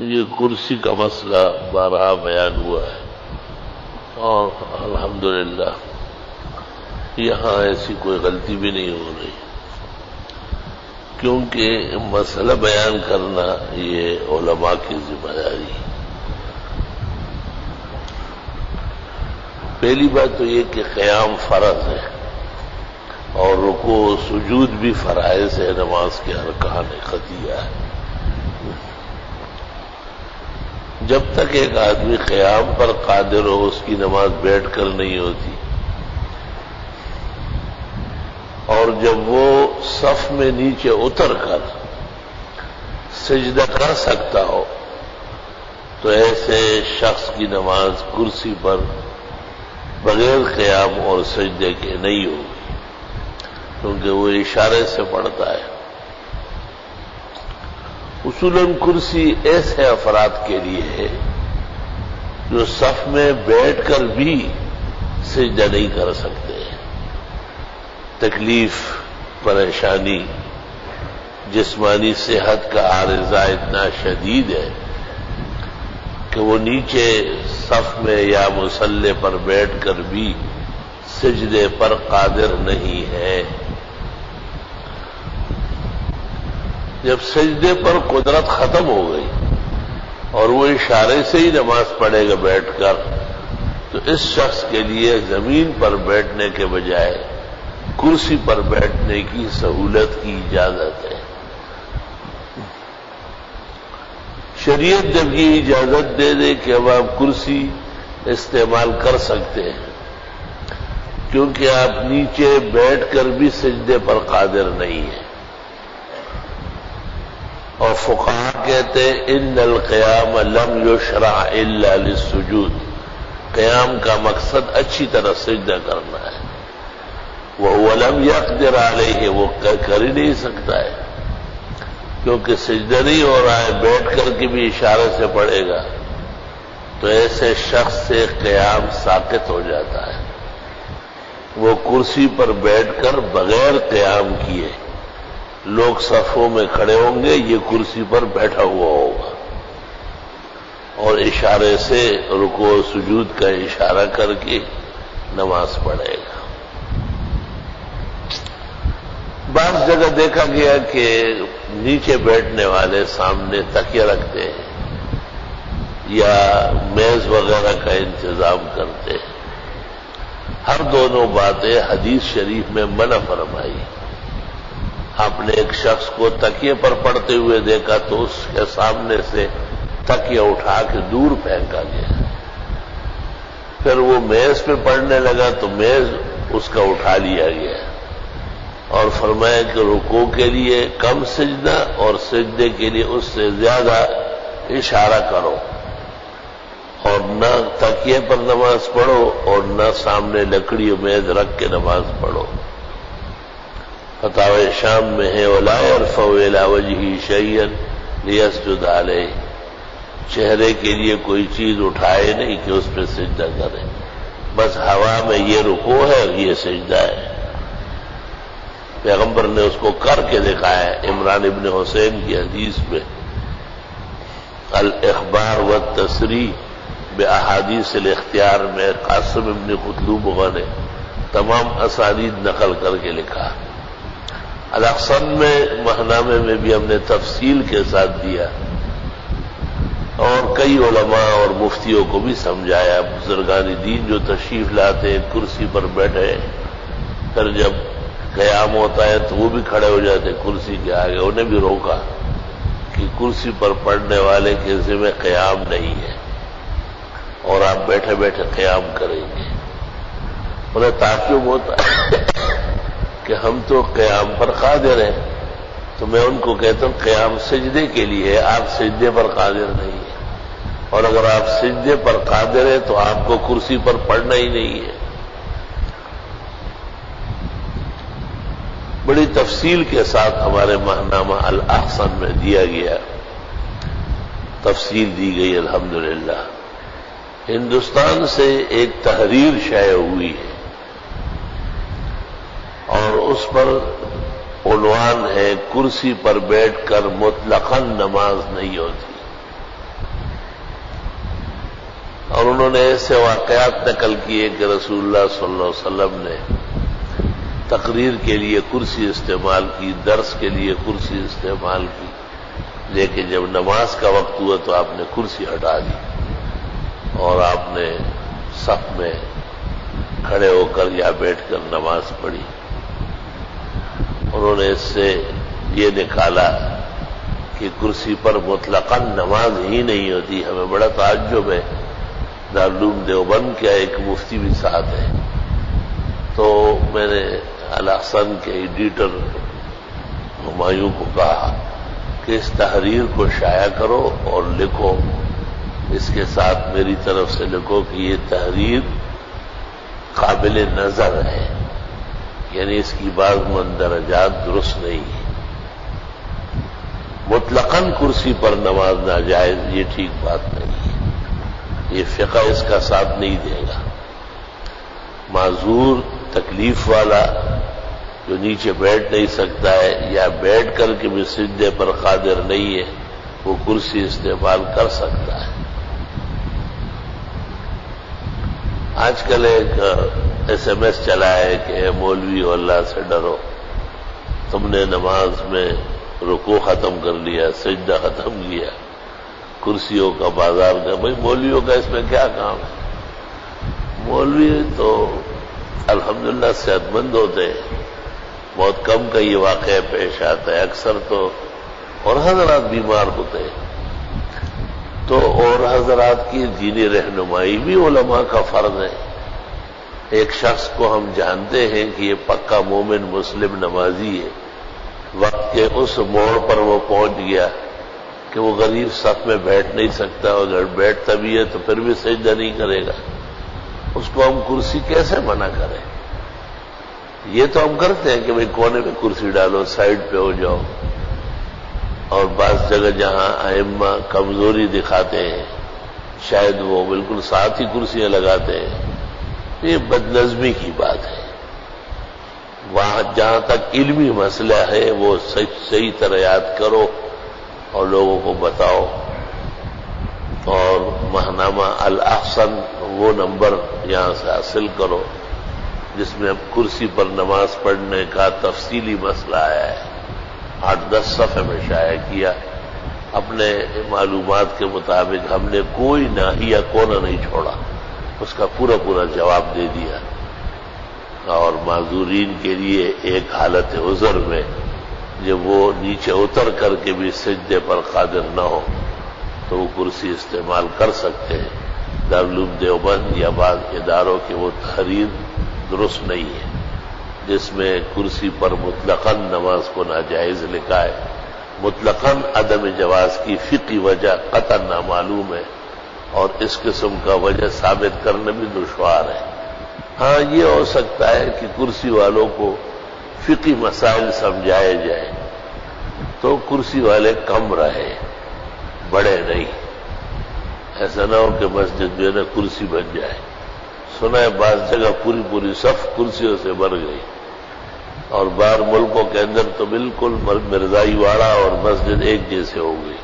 یہ کرسی کا مسئلہ بارہا بیان ہوا ہے اور الحمدللہ یہاں ایسی کوئی غلطی بھی نہیں ہو رہی، کیونکہ مسئلہ بیان کرنا یہ علماء کی ذمہ داری ہے۔ پہلی بات تو یہ کہ قیام فرض ہے اور رکوع و سجود بھی فرائض ہے، نماز کے ارکان خطیہ ہے۔ جب تک ایک آدمی قیام پر قادر ہو اس کی نماز بیٹھ کر نہیں ہوتی، اور جب وہ صف میں نیچے اتر کر سجدہ کر سکتا ہو تو ایسے شخص کی نماز کرسی پر بغیر قیام اور سجدے کے نہیں ہوگی، کیونکہ وہ اشارے سے پڑھتا ہے۔ اصولاً کرسی ایسے افراد کے لیے ہے جو صف میں بیٹھ کر بھی سجدہ نہیں کر سکتے، تکلیف، پریشانی، جسمانی صحت کا عارضہ اتنا شدید ہے کہ وہ نیچے صف میں یا مصلی پر بیٹھ کر بھی سجدے پر قادر نہیں ہے۔ جب سجدے پر قدرت ختم ہو گئی اور وہ اشارے سے ہی نماز پڑھے گا بیٹھ کر، تو اس شخص کے لیے زمین پر بیٹھنے کے بجائے کرسی پر بیٹھنے کی سہولت کی اجازت ہے۔ شریعت جب یہ اجازت دے دے کہ اب آپ کرسی استعمال کر سکتے ہیں، کیونکہ آپ نیچے بیٹھ کر بھی سجدے پر قادر نہیں ہیں، اور فقہاء کہتے ہیں ان القیام لم یشرع الا للسجود، قیام کا مقصد اچھی طرح سجدہ کرنا ہے، وَهُوَ لَمْ يَقْدِرْ عَلَيْهِ، وہ کر ہی نہیں سکتا ہے کیونکہ سجدہ نہیں ہو رہا ہے، بیٹھ کر کے بھی اشارے سے پڑھے گا، تو ایسے شخص سے قیام ساقط ہو جاتا ہے۔ وہ کرسی پر بیٹھ کر بغیر قیام کیے لوگ صفوں میں کھڑے ہوں گے، یہ کرسی پر بیٹھا ہوا ہوگا اور اشارے سے رکوع و سجود کا اشارہ کر کے نماز پڑھے گا۔ بعض جگہ دیکھا گیا کہ نیچے بیٹھنے والے سامنے تکیہ رکھتے ہیں یا میز وغیرہ کا انتظام کرتے ہیں۔ ہر دونوں باتیں حدیث شریف میں منع فرمائی۔ آپ نے ایک شخص کو تکیے پر پڑھتے ہوئے دیکھا تو اس کے سامنے سے تکیہ اٹھا کے دور پھینکا گیا، پھر وہ میز پہ پڑھنے لگا تو میز اس کا اٹھا لیا گیا اور فرمایا کہ رکوع کے لیے کم سجدہ اور سجدے کے لیے اس سے زیادہ اشارہ کرو، اور نہ تکیے پر نماز پڑھو اور نہ سامنے لکڑی و میز رکھ کے نماز پڑھو۔ فتاوی شام میں ہے وَلَا يَرْفَعُ إِلَىٰ وَجْهِهِ شَيْئًا لِيَسْجُدَ عَلَيْهِ، چہرے کے لیے کوئی چیز اٹھائے نہیں کہ اس پہ سجدہ کرے، بس ہوا میں یہ رکوع ہے اور یہ سجدہ ہے۔ پیغمبر نے اس کو کر کے دکھایا ہے۔ عمران ابن حسین کی حدیث میں الاخبار والتصریح باحادیث الاختیار میں قاسم ابن قطلوبہ نے تمام اسانید نقل کر کے لکھا۔ الاحسن میں ماہنامے میں بھی ہم نے تفصیل کے ساتھ دیا اور کئی علماء اور مفتیوں کو بھی سمجھایا۔ بزرگان دین جو تشریف لاتے ہیں کرسی پر بیٹھے، پھر جب قیام ہوتا ہے تو وہ بھی کھڑے ہو جاتے کرسی کے آگے، انہیں بھی روکا کہ کرسی پر پڑھنے والے کے ذمہ قیام نہیں ہے اور آپ بیٹھے بیٹھے قیام کریں گے۔ انہیں تعجب ہوتا ہے کہ ہم تو قیام پر قادر ہیں، تو میں ان کو کہتا ہوں قیام سجدے کے لیے، آپ سجدے پر قادر نہیں ہیں، اور اگر آپ سجدے پر قادر ہیں تو آپ کو کرسی پر پڑھنا ہی نہیں ہے۔ بڑی تفصیل کے ساتھ ہمارے ماہنامہ الاحسن میں دیا گیا، تفصیل دی گئی الحمدللہ۔ ہندوستان سے ایک تحریر شائع ہوئی ہے اور اس پر عنوان ہے کرسی پر بیٹھ کر مطلقاً نماز نہیں ہوتی، اور انہوں نے ایسے واقعات نقل کیے کہ رسول اللہ صلی اللہ علیہ وسلم نے تقریر کے لیے کرسی استعمال کی، درس کے لیے کرسی استعمال کی، لیکن جب نماز کا وقت ہوا تو آپ نے کرسی ہٹا دی اور آپ نے صف میں کھڑے ہو کر یا بیٹھ کر نماز پڑھی۔ انہوں نے اس سے یہ نکالا کہ کرسی پر مطلقاً نماز ہی نہیں ہوتی۔ ہمیں بڑا تعجب ہے، دارالعلوم دیوبند کیا ایک مفتی بھی ساتھ ہے، تو میں نے الاحسن کے ایڈیٹر ہمایوں کو کہا کہ اس تحریر کو شائع کرو اور لکھو، اس کے ساتھ میری طرف سے لکھو کہ یہ تحریر قابل نظر ہے، یعنی اس کی بعض مندرجات درست نہیں ہے۔ مطلقاً کرسی پر نماز ناجائز، یہ ٹھیک بات نہیں ہے، یہ فقہ اس کا ساتھ نہیں دے گا۔ معذور، تکلیف والا جو نیچے بیٹھ نہیں سکتا ہے یا بیٹھ کر کے بھی سجدے پر قادر نہیں ہے، وہ کرسی استعمال کر سکتا ہے۔ آج کل ایک SMS چلا ہے کہ اے مولوی اللہ سے ڈرو، تم نے نماز میں رکوع ختم کر لیا، سجدہ ختم کیا، کرسیوں کا بازار کا۔ بھئی مولویوں کا اس میں کیا کام ہے؟ مولوی تو الحمدللہ صحت مند ہوتے ہیں، بہت کم کا یہ واقعہ پیش آتا ہے، اکثر تو اور حضرات بیمار ہوتے ہیں، تو اور حضرات کی دینی رہنمائی بھی علماء کا فرض ہے۔ ایک شخص کو ہم جانتے ہیں کہ یہ پکا مومن مسلم نمازی ہے، وقت کے اس موڑ پر وہ پہنچ گیا کہ وہ غریب صف میں بیٹھ نہیں سکتا، اگر بیٹھتا بھی ہے تو پھر بھی سجدہ نہیں کرے گا، اس کو ہم کرسی کیسے منع کریں؟ یہ تو ہم کرتے ہیں کہ بھئی کونے میں کرسی ڈالو، سائڈ پہ ہو جاؤ، اور بعض جگہ جہاں ائمہ کمزوری دکھاتے ہیں شاید وہ بالکل ساتھ ہی کرسیاں لگاتے ہیں، یہ بدنظمی کی بات ہے۔ وہاں جہاں تک علمی مسئلہ ہے وہ صحیح طرح یاد کرو اور لوگوں کو بتاؤ، اور ماہنامہ الاحسن وہ نمبر یہاں سے حاصل کرو جس میں اب کرسی پر نماز پڑھنے کا تفصیلی مسئلہ آیا ہے، 8-10 صفحے میں شائع کیا۔ اپنے معلومات کے مطابق ہم نے کوئی ناحیہ کونا نہیں چھوڑا، اس کا پورا پورا جواب دے دیا، اور معذورین کے لیے ایک حالت عذر میں جب وہ نیچے اتر کر کے بھی سجدے پر قادر نہ ہو تو وہ کرسی استعمال کر سکتے ہیں۔ دارالعلوم دیوبند یا بعض اداروں کی وہ تحریر درست نہیں ہے جس میں کرسی پر مطلقاً نماز کو ناجائز لکھا ہے۔ مطلقاً عدم جواز کی فقہی وجہ قطعاً نامعلوم ہے، اور اس قسم کا وجہ ثابت کرنا بھی دشوار ہے۔ ہاں یہ ہو سکتا ہے کہ کرسی والوں کو فقہی مسائل سمجھائے جائے تو کرسی والے کم رہے، بڑے نہیں، ایسا نہ ہو کہ مسجد جو ہے نا کرسی بن جائے۔ سنا ہے بعض جگہ پوری صف کرسیوں سے بھر گئی، اور باہر ملکوں کے اندر تو بالکل مرزائی واڑا اور مسجد ایک جیسے ہو گئی۔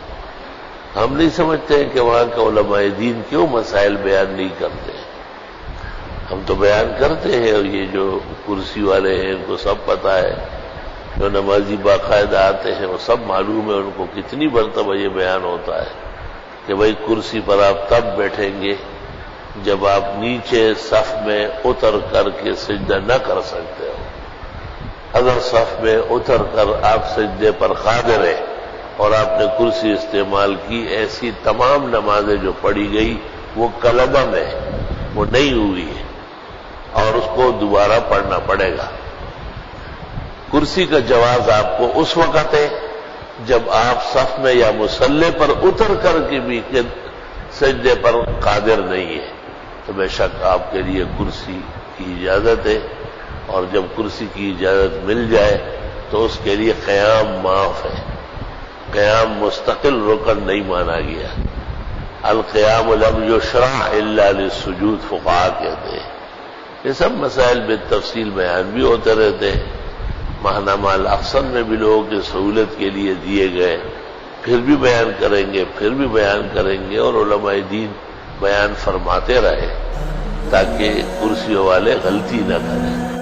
ہم نہیں سمجھتے کہ وہاں کے علماء دین کیوں مسائل بیان نہیں کرتے۔ ہم تو بیان کرتے ہیں، اور یہ جو کرسی والے ہیں ان کو سب پتا ہے، جو نمازی باقاعدہ آتے ہیں وہ سب معلوم ہے ان کو کتنی مرتبہ یہ بیان ہوتا ہے کہ بھئی کرسی پر آپ تب بیٹھیں گے جب آپ نیچے صف میں اتر کر کے سجدہ نہ کر سکتے ہو۔ اگر صف میں اتر کر آپ سجدے پر قادر ہیں اور آپ نے کرسی استعمال کی، ایسی تمام نمازیں جو پڑھی گئی وہ کلبہ میں وہ نہیں ہوئی ہے، اور اس کو دوبارہ پڑھنا پڑے گا۔ کرسی کا جواز آپ کو اس وقت ہے جب آپ صف میں یا مصلی پر اتر کر کے بھی سجدے پر قادر نہیں ہے، تو بے شک آپ کے لیے کرسی کی اجازت ہے، اور جب کرسی کی اجازت مل جائے تو اس کے لیے قیام معاف ہے۔ قیام مستقل رکن نہیں مانا گیا۔ القیام لم یشرع الا للسجود فقہا کہتے ہیں۔ یہ سب مسائل بالتفصیل بیان بھی ہوتے رہتے ہیں، ماہنامہ الاحسن میں بھی لوگوں کی سہولت کے لیے دیے گئے، پھر بھی بیان کریں گے، اور علماء دین بیان فرماتے رہے تاکہ کرسیوں والے غلطی نہ کریں۔